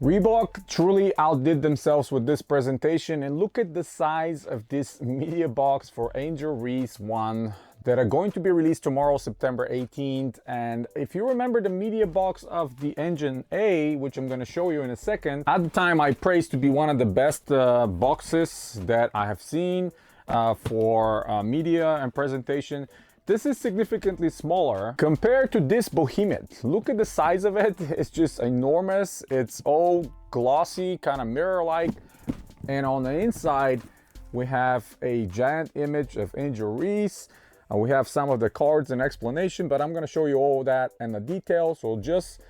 Reebok truly outdid themselves with this presentation, and look at the size of this media box for Angel Reese 1 that are going to be released tomorrow, September 18th. And if you remember the media box of the Engine A, which I'm going to show you in a second, at the time I praised to be one of the best boxes that I have seen for media and presentation. This is significantly smaller compared to this behemoth. Look at the size of it. It's just enormous. It's all glossy, kind of mirror-like. And on the inside, we have a giant image of Angel Reese. We have some of the cards and explanation, but I'm going to show you all that and the details. So just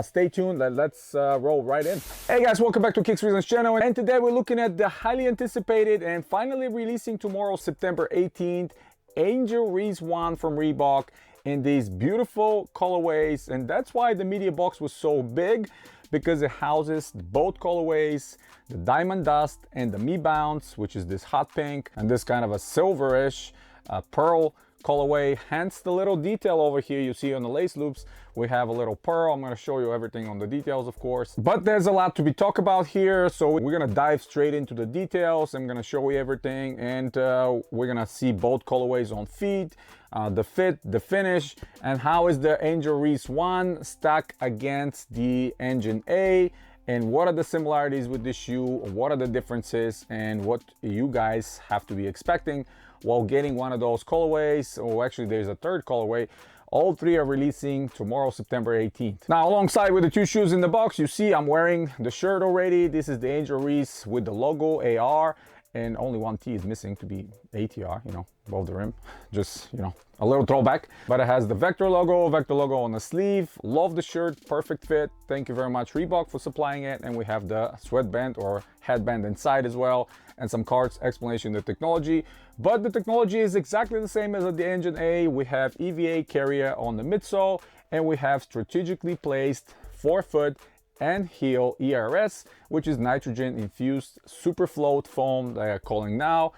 stay tuned. Let's roll right in. Hey guys, welcome back to Kicks Reasons channel. And today we're looking at the highly anticipated and finally releasing tomorrow, September 18th, Angel Reese 1 from Reebok in these beautiful colorways. And that's why the media box was so big, because it houses both colorways, the Diamond Dust and the Me Bounce, which is this hot pink, and this kind of a silverish pearl colorway. Hence the little detail over here you see on the lace loops. We have a little pearl. I'm going to show you everything on the details, of course, but there's a lot to be talked about here, so we're going to dive straight into the details. I'm going to show you everything, and we're going to see both colorways on feet, the fit, the finish, and how is the Angel Reese 1 stacked against the Engine A, and what are the similarities with this shoe, what are the differences, and what you guys have to be expecting while getting one of those colorways. Or actually there's a third colorway. All three are releasing tomorrow, September 18th. Now, alongside with the two shoes in the box, you see I'm wearing the shirt already. This is the Angel Reese with the logo AR, and only one T is missing to be ATR, you know, above the rim. Just, you know, a little throwback. But it has the Vector logo on the sleeve. Love the shirt, perfect fit. Thank you very much, Reebok, for supplying it. And we have the sweatband or headband inside as well, and some cards explanation the technology. But the technology is exactly the same as the Engine A. We have EVA carrier on the midsole, and we have strategically placed forefoot and heel ERS, which is nitrogen infused super float foam they are calling now.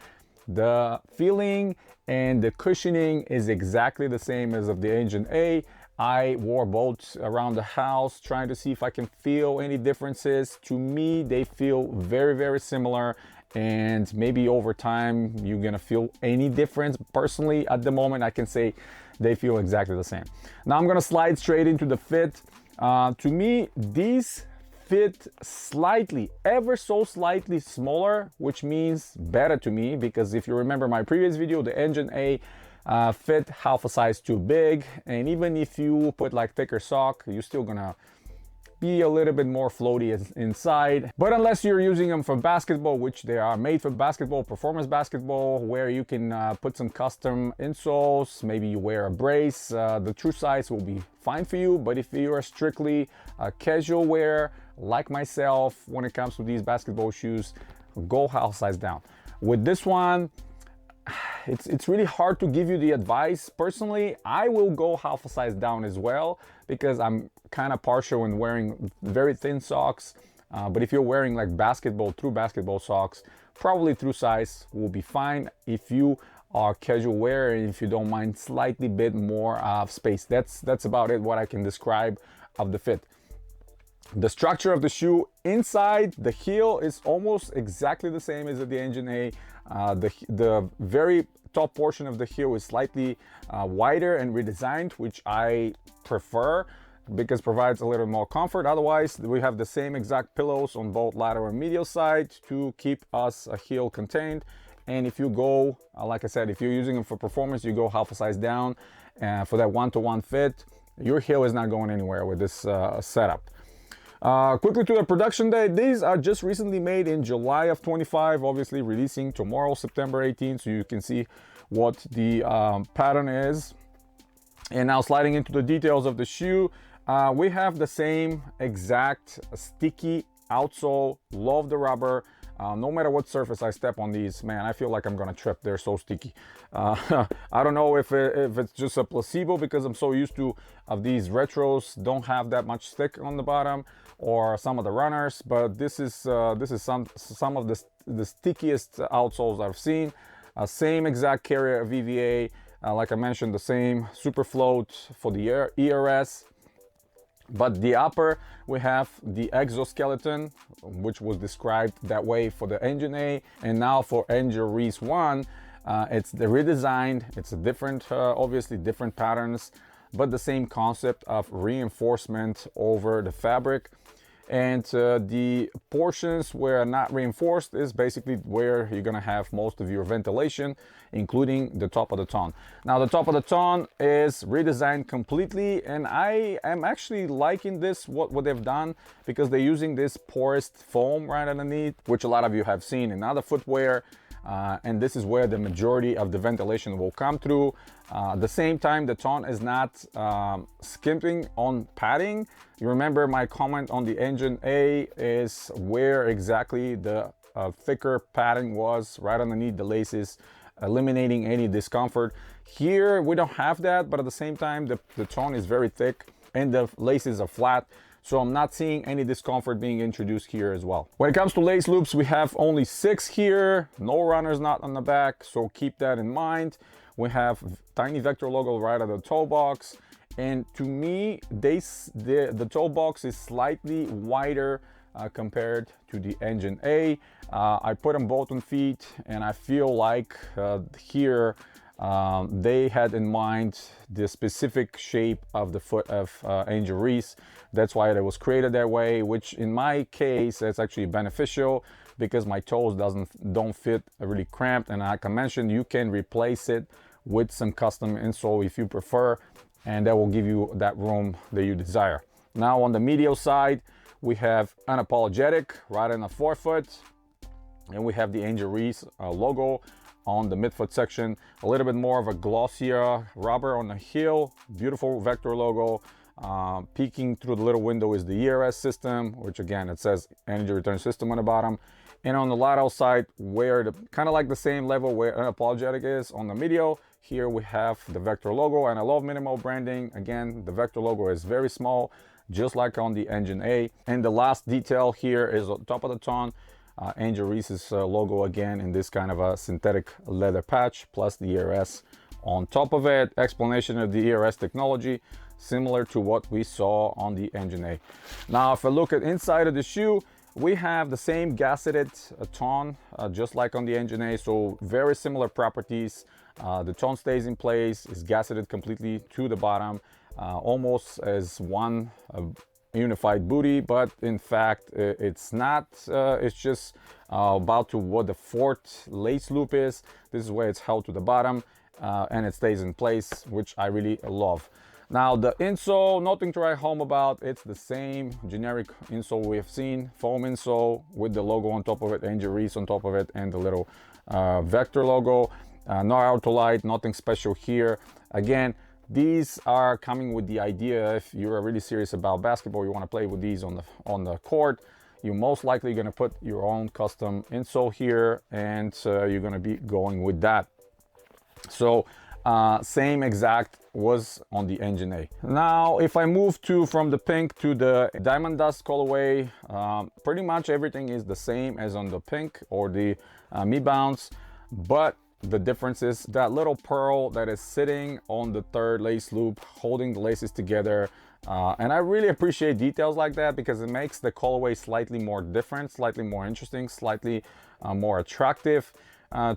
The feeling and the cushioning is exactly the same as of the Engine A. I wore both around the house trying to see if I can feel any differences. To me, they feel very, very similar, and maybe over time you're gonna feel any difference. Personally, at the moment, I can say they feel exactly the same. Now I'm gonna slide straight into the fit. To me, these fit slightly, ever so slightly smaller, which means better to me, because if you remember my previous video, the Engine A fit half a size too big, and even if you put like thicker sock, you're still gonna be a little bit more floaty inside. But unless you're using them for basketball, which they are made for basketball, performance basketball, where you can put some custom insoles, maybe you wear a brace, the true size will be fine for you. But if you are strictly casual wear like myself, when it comes to these basketball shoes, go half size down. With this one, it's really hard to give you the advice. Personally, I will go half a size down as well, because I'm kind of partial in wearing very thin socks. But if you're wearing like true basketball socks, probably true size will be fine if you are casual wear and if you don't mind slightly bit more of space. That's about it, what I can describe of the fit. The structure of the shoe inside, the heel is almost exactly the same as the Engine A. The very top portion of the heel is slightly wider and redesigned, which I prefer because it provides a little more comfort. Otherwise, we have the same exact pillows on both lateral and medial side to keep us a heel contained. And if you go, like I said, if you're using them for performance, you go half a size down for that one-to-one fit. Your heel is not going anywhere with this setup. Quickly to the production date. These are just recently made in July of 25, obviously releasing tomorrow, September 18th, so you can see what the pattern is. And now sliding into the details of the shoe, we have the same exact sticky outsole. Love the rubber. No matter what surface I step on these, man, I feel like I'm gonna trip. They're so sticky. I don't know if it's just a placebo, because I'm so used to these retros don't have that much stick on the bottom, or some of the runners, but this is some of the stickiest outsoles I've seen. Same exact carrier of EVA, like I mentioned, the same super float for the ERS. But the upper, we have the exoskeleton, which was described that way for the Engine A, and now for Angel Reese 1, it's the redesigned. It's a different, obviously different patterns, but the same concept of reinforcement over the fabric. And the portions where not reinforced is basically where you're gonna have most of your ventilation, including the top of the ton. Now the top of the ton is redesigned completely, and I am actually liking this, what they've done, because they're using this porous foam right underneath, which a lot of you have seen in other footwear. And this is where the majority of the ventilation will come through. At the same time, the ton is not skimping on padding. You remember my comment on the Engine A is where exactly the thicker padding was, right underneath the laces, eliminating any discomfort. Here we don't have that, but at the same time the ton is very thick and the laces are flat. So I'm not seeing any discomfort being introduced here as well. When it comes to lace loops, we have only 6 here, no runners not on the back, so keep that in mind. We have tiny vector logo right at the toe box, and to me, the toe box is slightly wider compared to the Engine A. I put them both on feet, and I feel like here they had in mind the specific shape of the foot of Angel Reese. That's why it was created that way, which in my case, that's actually beneficial because my toes don't fit really cramped. And like I mentioned, you can replace it with some custom insole if you prefer, and that will give you that room that you desire. Now on the medial side, we have unapologetic right in the forefoot, and we have the Angel Reese logo on the midfoot section. A little bit more of a glossier rubber on the heel, beautiful vector logo. Peeking through the little window is the ERS system, which again, it says energy return system on the bottom. And on the lateral side, where the kind of like the same level where unapologetic is on the medial, here we have the vector logo. And I love minimal branding. Again, the vector logo is very small, just like on the Engine A. And the last detail here is on top of the ton, Angel Reese's logo again in this kind of a synthetic leather patch, plus the ERS on top of it. Explanation of the ERS technology, similar to what we saw on the Engine A. Now, if I look at inside of the shoe, we have the same gasseted ton, just like on the Engine A, so very similar properties. The ton stays in place, is gasseted completely to the bottom, almost as one unified booty, but in fact it's not. It's just about to what the fourth lace loop is. This is where it's held to the bottom, and it stays in place, which I really love. Now the insole, nothing to write home about. It's the same generic insole we have seen, foam insole with the logo on top of it, Angel Reese on top of it, and the little vector logo. No Autolite, nothing special here. Again, these are coming with the idea, if you're really serious about basketball, you want to play with these on the court, you're most likely going to put your own custom insole here, and you're going to be going with that. So same exact was on the Engine A. Now, if I move from the pink to the Diamond Dust colorway, pretty much everything is the same as on the pink or the Me Bounce, but the difference is that little pearl that is sitting on the third lace loop, holding the laces together. And I really appreciate details like that because it makes the colorway slightly more different, slightly more interesting, slightly more attractive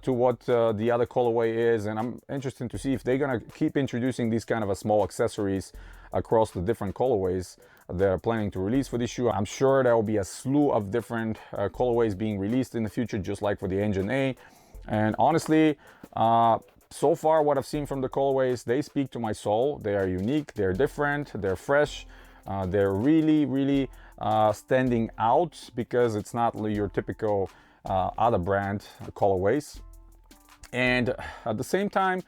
to what the other colorway is. And I'm interested to see if they're gonna keep introducing these kind of a small accessories across the different colorways they're planning to release for this shoe. I'm sure there will be a slew of different colorways being released in the future, just like for the Engine A. And honestly, so far what I've seen from the colorways, they speak to my soul. They are unique, they're different, they're fresh, they're really standing out because it's not your typical other brand colorways. And at the same time,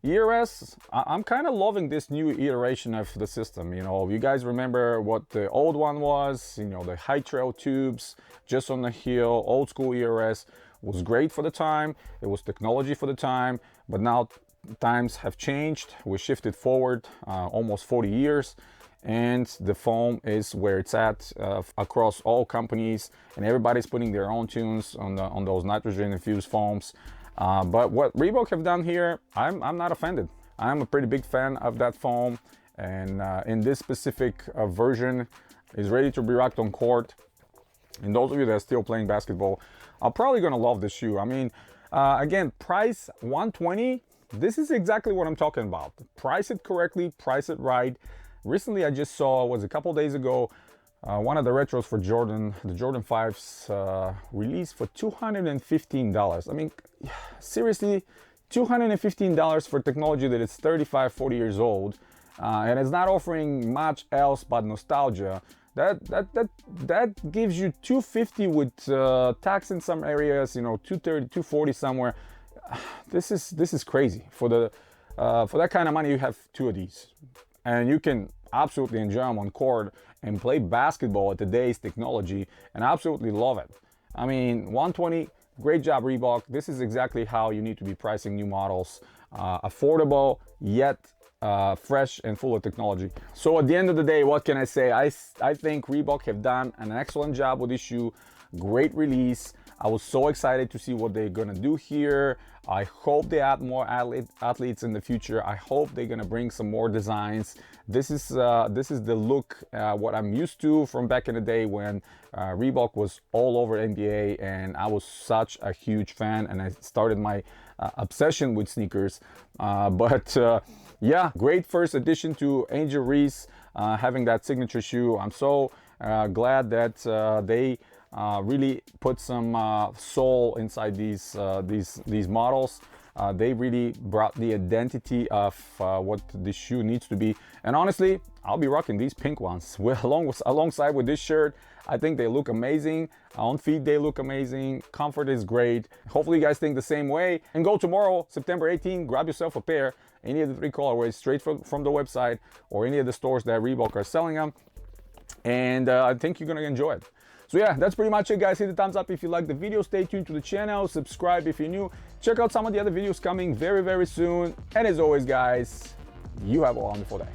ERS, I'm kind of loving this new iteration of the system. You know, you guys remember what the old one was, you know, the high trail tubes just on the heel, old school ERS was great for the time. It was technology for the time, but now times have changed. We shifted forward almost 40 years, and the foam is where it's at across all companies, and everybody's putting their own tunes on those nitrogen infused foams. But what Reebok have done here, I'm not offended. I'm a pretty big fan of that foam. And in this specific version, is ready to be rocked on court. And those of you that are still playing basketball are probably gonna love this shoe. I mean, again, price $120. This is exactly what I'm talking about. Price it correctly, price it right. Recently, I just saw, was a couple days ago, one of the retros for Jordan, the Jordan 5s, released for $215. I mean, seriously, $215 for technology that is 35, 40 years old, and it's not offering much else but nostalgia. That gives you $250 with tax in some areas, you know, $230, $240 somewhere. This is crazy. For that kind of money, you have two of these, and you can absolutely enjoy them on court and play basketball at today's technology and absolutely love it. I mean, $120, great job Reebok. This is exactly how you need to be pricing new models. Affordable, yet fresh and full of technology. So at the end of the day, what can I say? I think Reebok have done an excellent job with this shoe. Great release. I was so excited to see what they're gonna do here. I hope they add more athletes in the future. I hope they're gonna bring some more designs. This is the look what I'm used to from back in the day when Reebok was all over NBA, and I was such a huge fan, and I started my obsession with sneakers. Yeah, great first addition to Angel Reese, having that signature shoe. I'm so glad that they really put some soul inside these models. They really brought the identity of what this shoe needs to be. And honestly, I'll be rocking these pink ones alongside with this shirt. I think they look amazing. On feet, they look amazing. Comfort is great. Hopefully you guys think the same way. And go tomorrow, September 18th, grab yourself a pair. Any of the 3 colorways straight from the website or any of the stores that Reebok are selling them. And I think you're gonna enjoy it. So yeah, that's pretty much it, guys. Hit the thumbs up if you like the video. Stay tuned to the channel. Subscribe if you're new. Check out some of the other videos coming very, very soon. And as always, guys, you have a wonderful day.